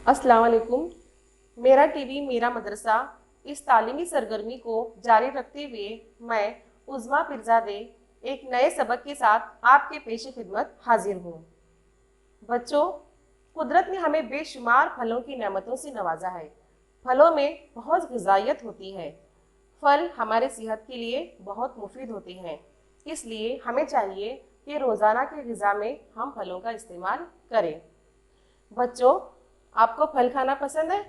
अस्सलाम वालेकुम। मेरा टीवी मेरा मदरसा इस तालीमी सरगर्मी को जारी रखते हुए मैं उज़्मा पिरज़ादे एक नए सबक के साथ आपके पेश खिदमत हाजिर हूँ। बच्चों, कुदरत ने हमें बेशुमार फलों की नेमतों से नवाजा है। फलों में बहुत ग़िज़ाइयत होती है। फल हमारे सेहत के लिए बहुत मुफीद होते हैं, इसलिए हमें चाहिए कि रोज़ाना की ग़िज़ा में हम फलों का इस्तेमाल करें। बच्चों, आपको फल खाना पसंद है?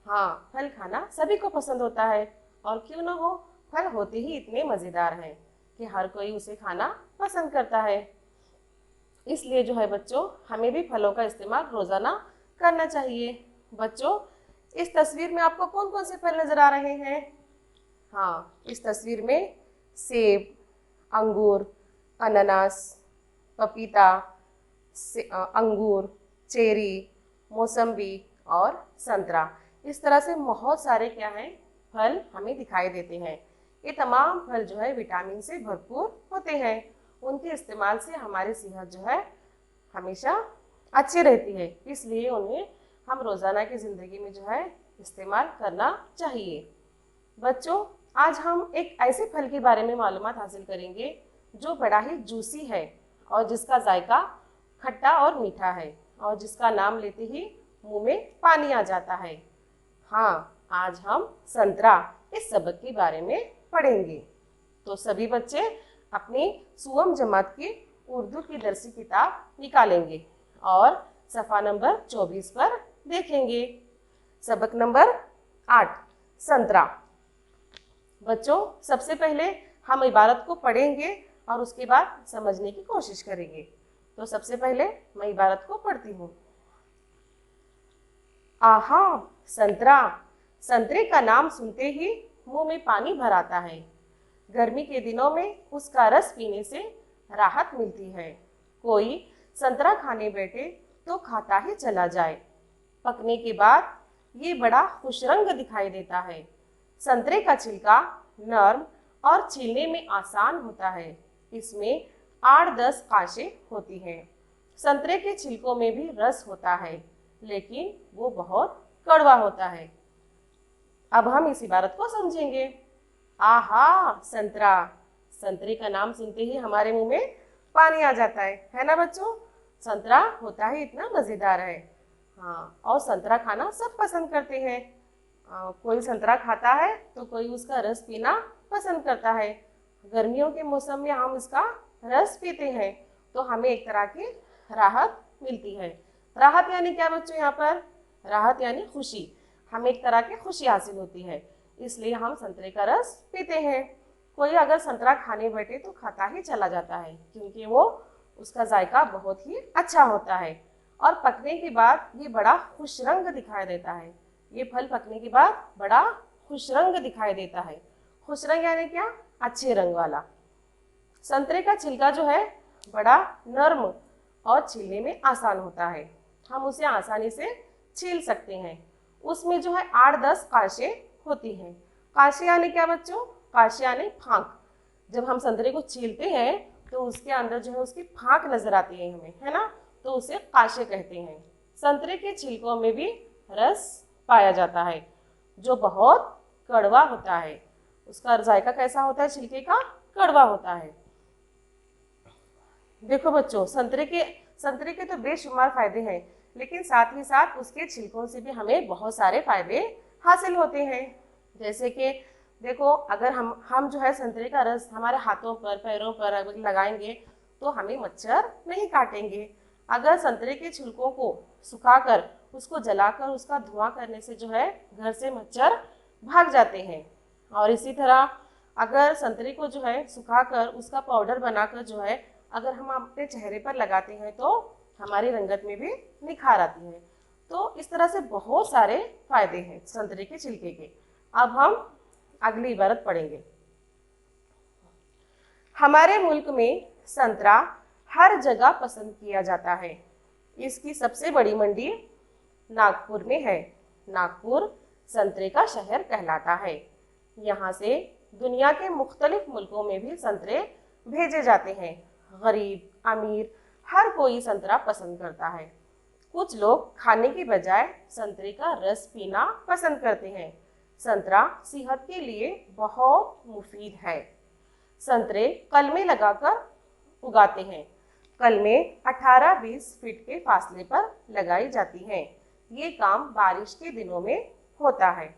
हाँ, फल खाना सभी को पसंद होता है, और क्यों ना हो, फल होते ही इतने मज़ेदार हैं कि हर कोई उसे खाना पसंद करता है। इसलिए जो है बच्चों, हमें भी फलों का इस्तेमाल रोज़ाना करना चाहिए। बच्चों, इस तस्वीर में आपको कौन कौन से फल नज़र आ रहे हैं? हाँ, इस तस्वीर में सेब, अंगूर, अनानास, पपीता, अंगूर, चेरी, मौसम्बी और संतरा, इस तरह से बहुत सारे क्या हैं, फल हमें दिखाई देते हैं। ये तमाम फल जो है विटामिन से भरपूर होते हैं। उनके इस्तेमाल से हमारी सेहत जो है हमेशा अच्छी रहती है, इसलिए उन्हें हम रोज़ाना की ज़िंदगी में जो है इस्तेमाल करना चाहिए। बच्चों, आज हम एक ऐसे फल के बारे में मालूमात हासिल करेंगे जो बड़ा ही जूसी है और जिसका जायका खट्टा और मीठा है, और जिसका नाम लेते ही मुंह में पानी आ जाता है। हाँ, आज हम संतरा इस सबक के बारे में पढ़ेंगे। तो सभी बच्चे अपनी सुवम जमात की उर्दू की दरसी किताब निकालेंगे और सफ़ा नंबर 24 पर देखेंगे। सबक नंबर 8, संतरा। बच्चों, सबसे पहले हम इबारत को पढ़ेंगे और उसके बाद समझने की कोशिश करेंगे। तो सबसे पहले मैं इबारत को पढ़ती हूँ। आहा, संतरा। संतरे का नाम सुनते ही मुंह में पानी भर आता है। गर्मी के दिनों में उसका रस पीने से राहत मिलती है। कोई संतरा खाने बैठे तो खाता ही चला जाए। पकने के बाद ये बड़ा खुशरंग दिखाई देता है। संतरे का छिलका नर्म और छीलने में आसान होता है। इसमें 8-10 काशें होती हैं। संतरे के छिलकों में भी रस होता है, लेकिन वो बहुत कड़वा होता है। अब हम इस इबारत को समझेंगे। आहा, संतरा। संतरे का नाम सुनते ही हमारे मुंह में पानी आ जाता है ना बच्चों? संतरा होता ही इतना मज़ेदार है। हाँ, और संतरा खाना सब पसंद करते हैं। कोई संतरा खाता है तो कोई उसका रस पीना पसंद करता है। गर्मियों के मौसम में हम इसका रस पीते हैं तो हमें एक तरह की राहत मिलती है। राहत यानी क्या बच्चों? यहाँ पर राहत यानी खुशी। हमें एक तरह की खुशी हासिल होती है, इसलिए हम संतरे का रस पीते हैं। कोई अगर संतरा खाने बैठे तो खाता ही चला जाता है, क्योंकि वो उसका जायका बहुत ही अच्छा होता है और पकने के बाद ये बड़ा खुश रंग दिखाई देता है। ये फल पकने के बाद बड़ा खुश रंग दिखाई देता है। खुश रंग यानी क्या? अच्छे रंग वाला। संतरे का छिलका जो है बड़ा नर्म और छीलने में आसान होता है। हम उसे आसानी से छील सकते हैं। उसमें जो है 8-10 काशें होती हैं। काशे यानी क्या बच्चों? काशे यानी फांक। जब हम संतरे को छीलते हैं तो उसके अंदर जो है उसकी फांक नजर आती है हमें, है ना? तो उसे काशे कहते हैं। संतरे के छिलकों में भी रस पाया जाता है जो बहुत कड़वा होता है। उसका जायका कैसा होता है? छिलके का कड़वा होता है। देखो बच्चों, संतरे के तो बेशुमार फायदे हैं, लेकिन साथ ही साथ उसके छिलकों से भी हमें बहुत सारे फायदे हासिल होते हैं। जैसे कि देखो, अगर हम जो है संतरे का रस हमारे हाथों पर पैरों पर अगर लगाएंगे तो हमें मच्छर नहीं काटेंगे। अगर संतरे के छिलकों को सुखाकर उसको जलाकर उसका धुआं करने से जो है घर से मच्छर भाग जाते हैं। और इसी तरह अगर संतरे को जो है सुखाकर उसका पाउडर बनाकर जो है अगर हम अपने चेहरे पर लगाते हैं तो हमारी रंगत में भी निखार आती है। तो इस तरह से बहुत सारे फायदे हैं संतरे के छिलके के। अब हम अगली इबारत पढ़ेंगे। हमारे मुल्क में संतरा हर जगह पसंद किया जाता है। इसकी सबसे बड़ी मंडी नागपुर में है। नागपुर संतरे का शहर कहलाता है। यहाँ से दुनिया के मुख्तलिफ मुल्कों में भी संतरे भेजे जाते हैं। गरीब अमीर हर कोई संतरा पसंद करता है। कुछ लोग खाने की बजाय संतरे का रस पीना पसंद करते हैं। संतरा सेहत के लिए बहुत मुफीद है। संतरे कलमे लगाकर उगाते हैं। कलमें 18-20 फीट के फासले पर लगाई जाती हैं। ये काम बारिश के दिनों में होता है।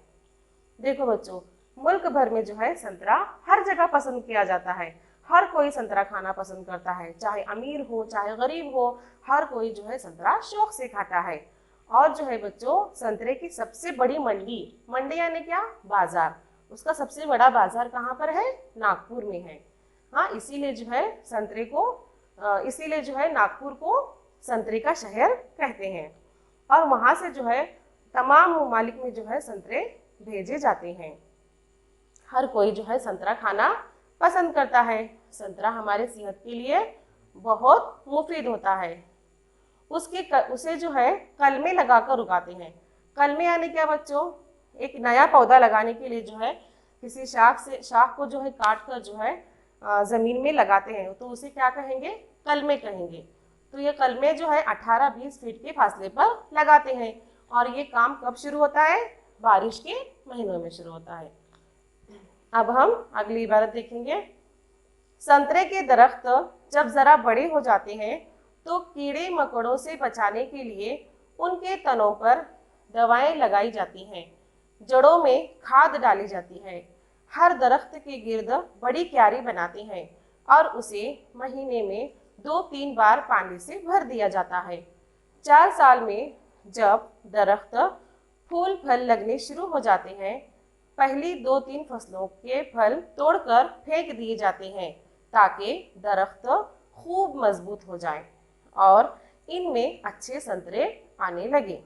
देखो बच्चों, मुल्क भर में जो है संतरा हर जगह पसंद किया जाता है। हर कोई संतरा खाना पसंद करता है, चाहे अमीर हो चाहे गरीब हो, हर कोई जो है संतरा शौक से खाता है। और जो है बच्चों, संतरे की सबसे बड़ी मंडी, मंडी यानी क्या, बाजार, उसका सबसे बड़ा बाजार कहाँ पर है, नागपुर में है। हाँ, इसीलिए जो है नागपुर को संतरे का शहर कहते हैं। और वहाँ से जो है तमाम ममालिक में जो है संतरे भेजे जाते हैं। हर कोई जो है संतरा खाना पसंद करता है। संतरा हमारे सेहत के लिए बहुत मुफीद होता है। उसे जो है कलमे लगाकर उगाते हैं। कलमे यानी क्या बच्चों, एक नया पौधा लगाने के लिए जो है किसी शाख को जो है काट कर जो है जमीन में लगाते हैं, तो उसे क्या कहेंगे, कलमे कहेंगे। तो ये कलमे जो है 18-20 फीट के फासले पर लगाते हैं। और ये काम कब शुरू होता है, बारिश के महीनों में शुरू होता है। अब हम अगली इबारत देखेंगे। संतरे के दरख्त जब जरा बड़े हो जाते हैं तो कीड़े मकोड़ों से बचाने के लिए उनके तनों पर दवाएं लगाई जाती हैं। जड़ों में खाद डाली जाती है। हर दरख्त के गिर्द बड़ी क्यारी बनाते हैं और उसे महीने में 2-3 बार पानी से भर दिया जाता है। 4 साल में जब दरख्त फूल फल लगने शुरू हो जाते हैं, पहली 2-3 फसलों के फल तोड़कर फेंक दिए जाते हैं ताकि दरख्त खूब मजबूत हो जाए और इनमें अच्छे संतरे आने लगे।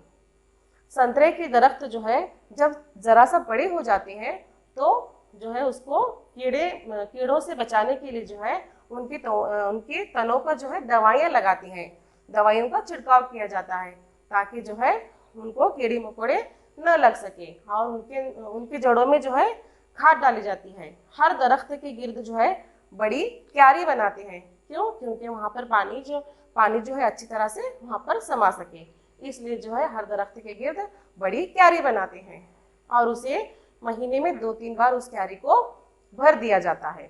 संतरे के दरख्त जो है जब जरा सा बड़े हो जाते हैं तो जो है उसको कीड़ों से बचाने के लिए जो है उनके तनों पर जो है दवाइयाँ लगाती हैं। दवाइयों का छिड़काव किया जाता है ताकि जो है उनको कीड़े मकोड़े न लग सके। और उनकी जड़ों में जो है खाद डाली जाती है। हर दरख्त के गिर्द जो है बड़ी क्यारी बनाते हैं। क्यों? क्योंकि वहाँ पर पानी जो है अच्छी तरह से वहाँ पर समा सके, इसलिए जो है हर दरख्त के गिर्द बड़ी क्यारी बनाते हैं और उसे महीने में 2-3 बार उस क्यारी को भर दिया जाता है।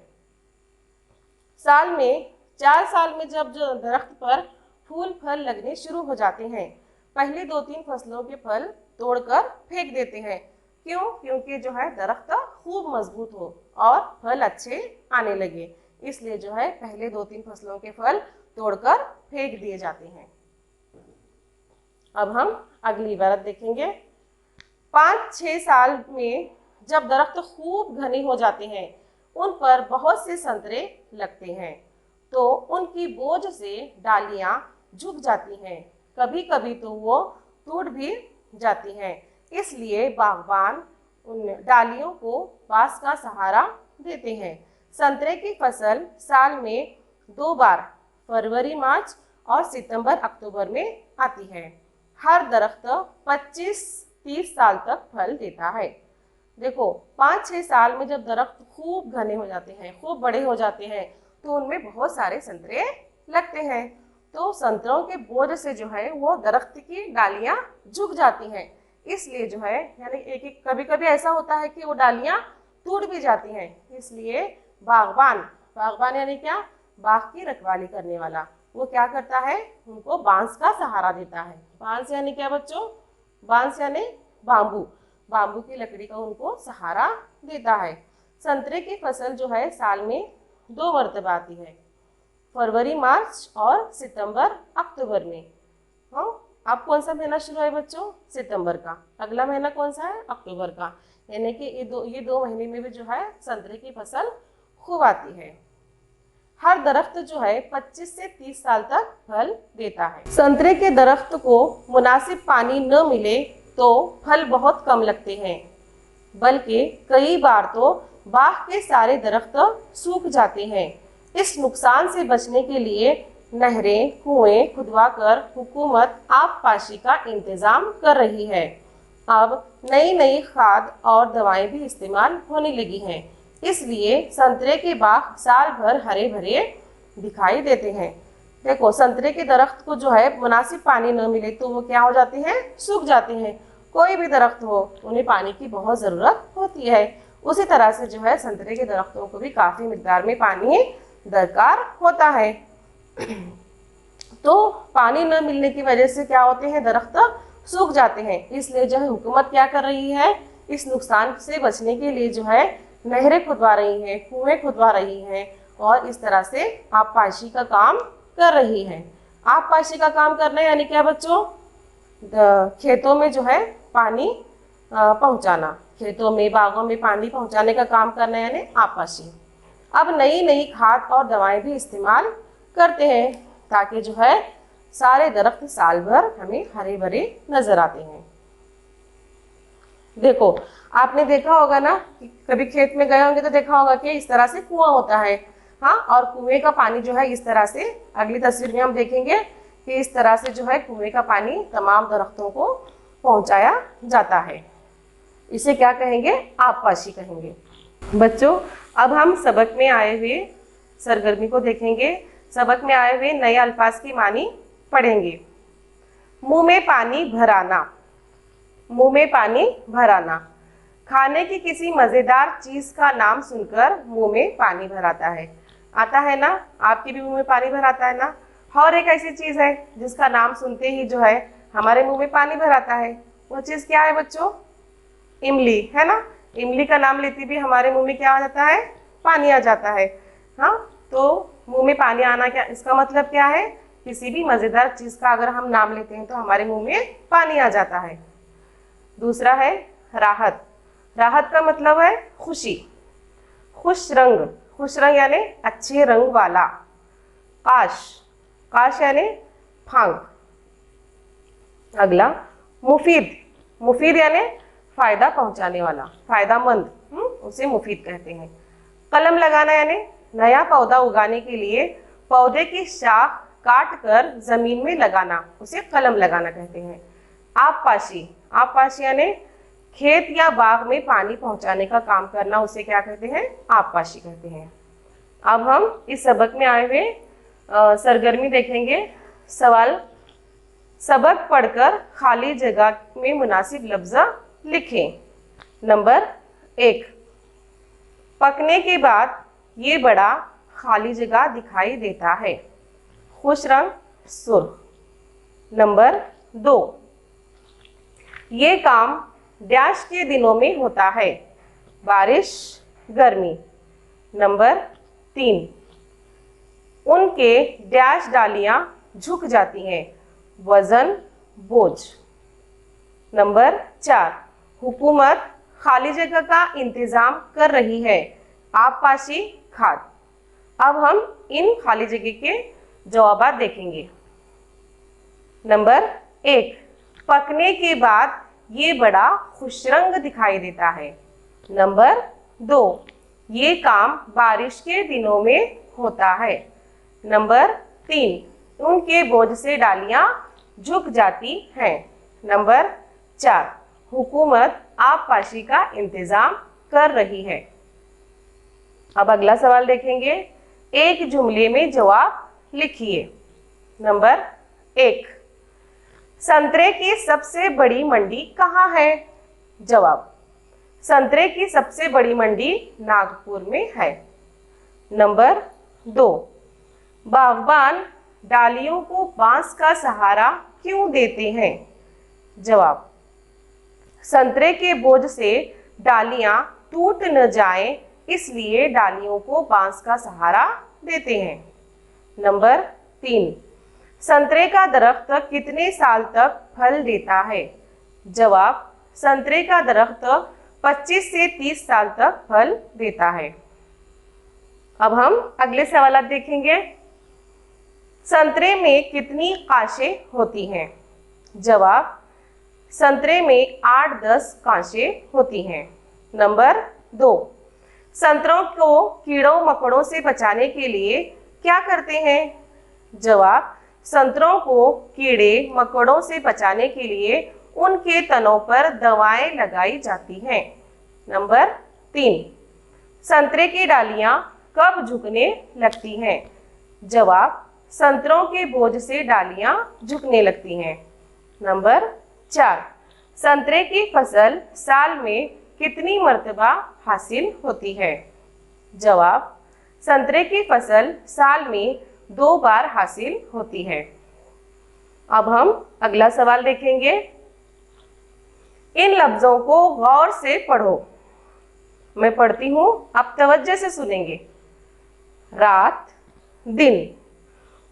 4 साल में जब जो दरख्त पर फूल फल लगने शुरू हो जाते हैं, पहले 2-3 फसलों के फल तोड़कर फेंक देते हैं। क्यों? क्योंकि जो है दरख्त खूब मजबूत हो और फल अच्छे आने लगे, इसलिए जो है पहले 2-3 फसलों के फल तोड़कर फेंक दिए जाते हैं। अब हम अगली इबारत देखेंगे। 5-6 साल में जब दरख्त खूब घने हो जाते हैं, उन पर बहुत से संतरे लगते हैं, तो उनकी बोझ से डालियां झुक जाती हैं। कभी कभी तो वो टूट भी जाती हैं। इसलिए बागबान उन डालियों को बांस का सहारा देते हैं। संतरे की फसल साल में 2 बार, फरवरी मार्च और सितंबर अक्टूबर में आती है। हर दरख्त 25-30 साल तक फल देता है। देखो, 5-6 साल में जब दरख्त खूब घने हो जाते हैं, खूब बड़े हो जाते हैं, तो उनमें बहुत सारे संतरे लगते हैं। तो संतरों के बोझ से जो है वो दरख्त की डालियां झुक जाती हैं। इसलिए जो है यानी कभी कभी ऐसा होता है कि वो डालियां टूट भी जाती हैं। इसलिए बागबान यानी क्या, बाग की रखवाली करने वाला, वो क्या करता है, उनको बांस का सहारा देता है। बांस यानी क्या बच्चों, बांस यानी बाम्बू की लकड़ी का उनको सहारा देता है। संतरे की फसल जो है साल में 2 मरतबा आती है, फरवरी मार्च और सितंबर अक्टूबर में। हाँ, अब कौन सा महीना शुरू है बच्चों, सितंबर का। अगला महीना कौन सा है, अक्टूबर का। यानी कि ये दो महीने में भी जो है संतरे की फसल खूब आती है। हर दरख्त जो है 25 से 30 साल तक फल देता है। संतरे के दरख्त को मुनासिब पानी न मिले तो फल बहुत कम लगते हैं, बल्कि कई बार तो बाग के सारे दरख्त सूख जाते हैं। इस नुकसान से बचने के लिए नहरें, कुएं खुदवाकर हुकूमत आबपाशी का इंतजाम कर रही है। अब नई खाद और दवाएं भी इस्तेमाल होने लगी हैं, इसलिए संतरे के बाग साल भर हरे भरे दिखाई देते हैं। देखो संतरे के दरख्त को जो है मुनासिब पानी न मिले तो वो क्या हो जाते हैं, सूख जाते हैं। कोई भी दरख्त हो उन्हें पानी की बहुत ज़रूरत होती है। उसी तरह से जो है संतरे के दरख्तों को भी काफ़ी मिकदार में पानी दरकार होता है। तो पानी न मिलने की वजह से क्या होते हैं, दरख्त सूख जाते हैं। इसलिए जो है हुकूमत क्या कर रही है, इस नुकसान से बचने के लिए जो है नहरें खुदवा रही हैं, कुएं खुदवा रही हैं और इस तरह से आबपाशी का काम कर रही है। आबपाशी का काम करना यानी क्या बच्चों, खेतों में जो है पानी पहुंचाना, खेतों में बागों में पानी पहुंचाने का काम करना यानी आबपाशी। अब नई नई खाद और दवाएं भी इस्तेमाल करते हैं ताकि जो है सारे दरख्त साल भर हमें हरे भरे नजर आते हैं। देखो आपने देखा होगा ना कि कभी खेत में गए होंगे तो देखा होगा कि इस तरह से कुआं होता है, हाँ, और कुएं का पानी जो है इस तरह से, अगली तस्वीर में हम देखेंगे कि इस तरह से जो है कुएं का पानी तमाम दरख्तों को पहुंचाया जाता है। इसे क्या कहेंगे, आबपाशी कहेंगे। बच्चों अब हम सबक में आए हुए सरगर्मी को देखेंगे। सबक में आए हुए नए अल्फाज की मानी पढ़ेंगे। मुंह में पानी भराना, मुंह में पानी भराना, खाने की किसी मज़ेदार चीज़ का नाम सुनकर मुंह में पानी भर आता है। आता है ना, आपके भी मुंह में पानी भर आता है ना। और एक ऐसी चीज़ है जिसका नाम सुनते ही जो है हमारे मुंह में पानी भर आता है। वो चीज़ क्या है बच्चों, इमली, है ना। इमली का नाम लेते भी हमारे मुंह में क्या आ जाता है, पानी आ जाता है। हाँ, तो मुंह में पानी आना क्या, इसका मतलब क्या है, किसी भी मज़ेदार चीज़ का अगर हम नाम लेते हैं तो हमारे मुंह में पानी आ जाता है। दूसरा है राहत। राहत का मतलब है खुशी, खुश रंग, खुश रंग यानी अच्छे रंग वाला। काश, काश यानी फांक। अगला मुफीद, मुफीद यानी फायदा पहुंचाने वाला, फायदामंद, उसे मुफीद कहते हैं। कलम लगाना यानी नया पौधा उगाने के लिए पौधे की शाख काट कर जमीन में लगाना, उसे कलम लगाना कहते हैं। आबपाशी, आबपाशी यानी खेत या बाग में पानी पहुंचाने का काम करना, उसे क्या कहते हैं, आबपाशी कहते हैं। अब हम इस सबक में आए हुए सरगर्मी देखेंगे। सवाल, सबक पढ़कर खाली जगह में मुनासिब लफ्ज़ लिखें। नंबर 1, पकने के बाद ये बड़ा खाली जगह दिखाई देता है। खुश रंग सुर्ख। नंबर 2, ये काम डैश के दिनों में होता है, बारिश, गर्मी। नंबर 3, उनके डैश डालियां झुक जाती हैं, वजन, बोझ। नंबर 4, हुकूमत खाली जगह का इंतजाम कर रही है, आबपाशी, खाद। अब हम इन खाली जगह के जवाब देखेंगे। नंबर 1, पकने के बाद ये बड़ा खुशरंग दिखाई देता है। नंबर 2, ये काम बारिश के दिनों में होता है। नंबर 3, उनके बोझ से डालियां झुक जाती हैं। नंबर 4, हुकूमत आबपाशी का इंतजाम कर रही है। अब अगला सवाल देखेंगे। एक जुमले में जवाब लिखिए। नंबर 1, संतरे की सबसे बड़ी मंडी कहाँ है? जवाब, संतरे की सबसे बड़ी मंडी नागपुर में है। नंबर 2, बागबान डालियों को बांस का सहारा क्यों देते हैं? जवाब, संतरे के बोझ से डालियां टूट न जाएं, इसलिए डालियों को बांस का सहारा देते हैं। नंबर 3, संतरे का दरख्त कितने साल तक फल देता है? जवाब, संतरे का दरख्त 25 से 30 साल तक फल देता है। अब हम अगले सवाल देखेंगे। संतरे में कितनी काशें होती हैं? जवाब, संतरे में 8-10 काशें होती हैं। नंबर 2, संतरों को कीड़ों मकोड़ों से बचाने के लिए क्या करते हैं? जवाब, संतरों को कीड़े मकोड़ों से बचाने के लिए उनके तनों पर दवाएं लगाई जाती हैं। नंबर 3, संतरे की डालियां कब झुकने लगती हैं? जवाब, संतरों के बोझ से डालियां झुकने लगती हैं। नंबर 4, संतरे की फसल साल में कितनी मर्तबा हासिल होती है? जवाब, संतरे की फसल साल में 2 बार हासिल होती है। अब हम अगला सवाल देखेंगे। इन लफ्जों को गौर से पढ़ो। मैं पढ़ती हूं, आप तवज्जो से सुनेंगे। रात, दिन,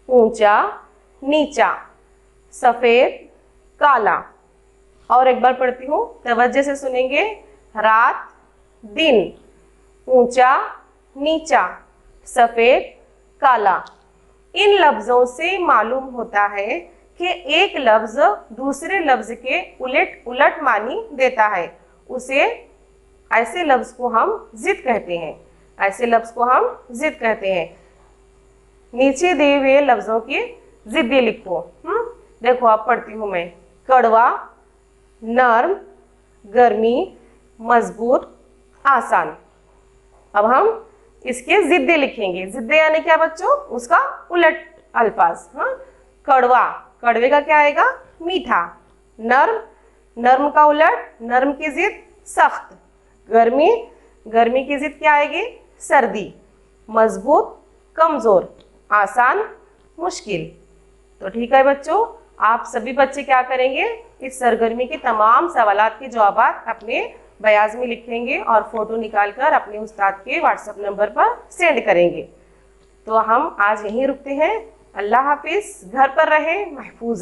ऊंचा, नीचा, सफेद, काला। और एक बार पढ़ती हूँ, तवज्जो से सुनेंगे। रात, दिन, ऊंचा, नीचा, सफेद, काला। इन लफ्जों से मालूम होता है कि एक लफ्ज दूसरे लफ्ज के उलट मानी देता है। उसे ऐसे लफ्ज को हम जिद कहते हैं। ऐसे लफ्ज को हम जिद कहते हैं। नीचे दिए हुए लफ्जों की जिद्दी लिखो। देखो, आप पढ़ती हूँ मैं। कड़वा, नर्म, गर्मी, मजबूत, आसान। अब हम इसके जिद्दे लिखेंगे। जिद्दे यानी क्या बच्चों? उसका उलट अल्फाज। कड़वा, कड़वे का क्या आएगा? मीठा। नर्म, नर्म का उलट, नर्म की जिद सख्त। गर्मी, गर्मी की जिद क्या आएगी? सर्दी। मजबूत, कमजोर। आसान, मुश्किल। तो ठीक है बच्चों, आप सभी बच्चे क्या करेंगे? इस सरगर्मी के तमाम सवालात के जवाब अपने बयाज में लिखेंगे और फोटो निकालकर अपने उस्ताद के व्हाट्सएप नंबर पर सेंड करेंगे। तो हम आज यहीं रुकते हैं। अल्लाह हाफिज। घर पर रहें, महफूज रहें।